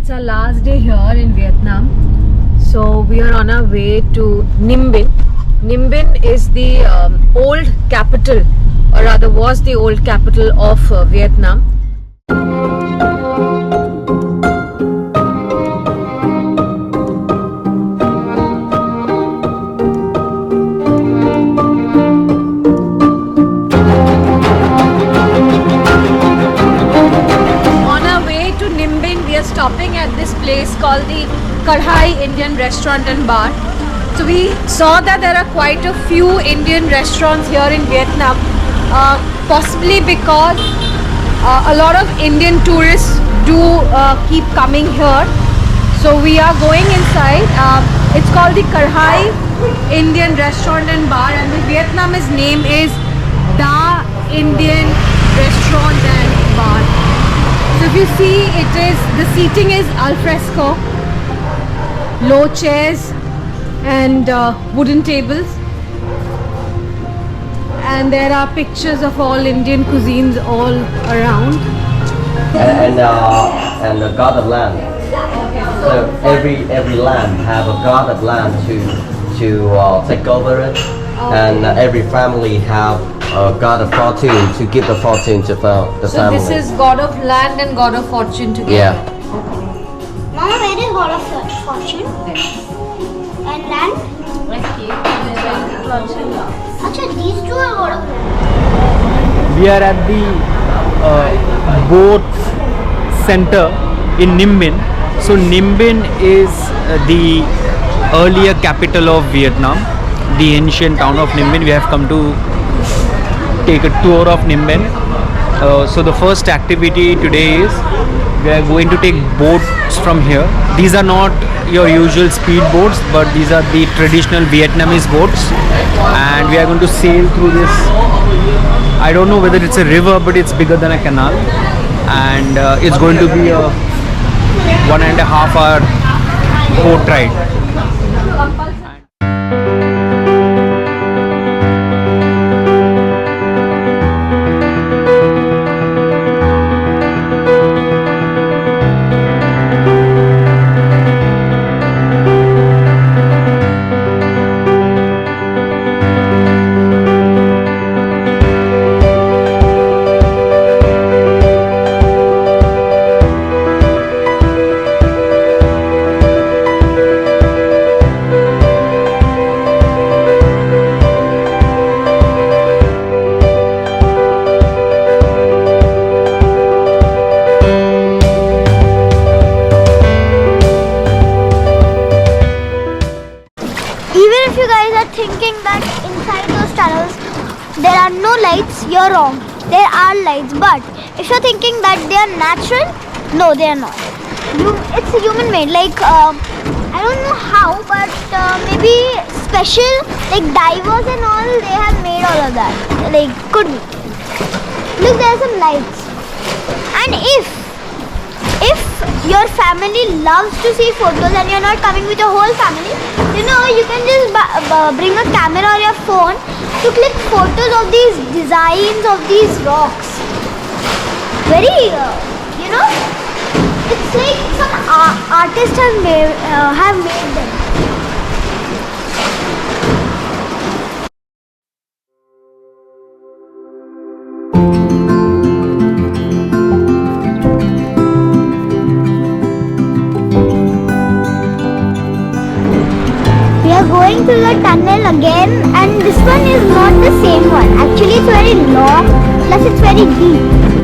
It's our last day here in Vietnam. So we are on our way to Nim Binh. Nim Binh is the old capital, or rather was the old capital of Vietnam. Stopping at this place called the Ghurey Indian Restaurant and Bar. So we saw that there are quite a few Indian restaurants here in Vietnam, possibly because a lot of Indian tourists do keep coming here. So we are going inside. It's called the Ghurey Indian Restaurant and Bar, and the Vietnamese name is Da Indian Restaurant and Bar. So if you see, the seating is al fresco, low chairs and wooden tables, and there are pictures of all Indian cuisines all around. And the god of land. So every land have a god of land to take over it, and every family have a god of fortune to give the fortune to the So family. this is god of land and god of fortune together. Yeah. Mama, where is god of fortune? And land? Acha, these two are god of land. We are at the boat center in Nim Binh. So Nim Binh is the earlier capital of Vietnam, the ancient town of Nim Binh. We have come to take a tour of Nim Binh. So the first activity today is we are going to take boats from here. These are not your usual speed boats, but these are the traditional Vietnamese boats, and we are going to sail through this. I don't know whether it's a river, but it's bigger than a canal, and it's going to be a 1.5 hour boat ride. Even if you guys are thinking that inside those tunnels there are no lights, you're wrong. There are lights, but if you're thinking that they are natural, no, they are not. It's human made. Like I don't know how, but maybe special, like divers and all, they have made all of that. Like, could be. Look, there are some lights. And if your family loves to see photos and you're not coming with your whole family, you know, you can just bring a camera or your phone to click photos of these designs of these rocks. Very, you know, it's like some artist have made them. Going through the tunnel again, and this one is not the same one. Actually, it's very long, plus it's very deep.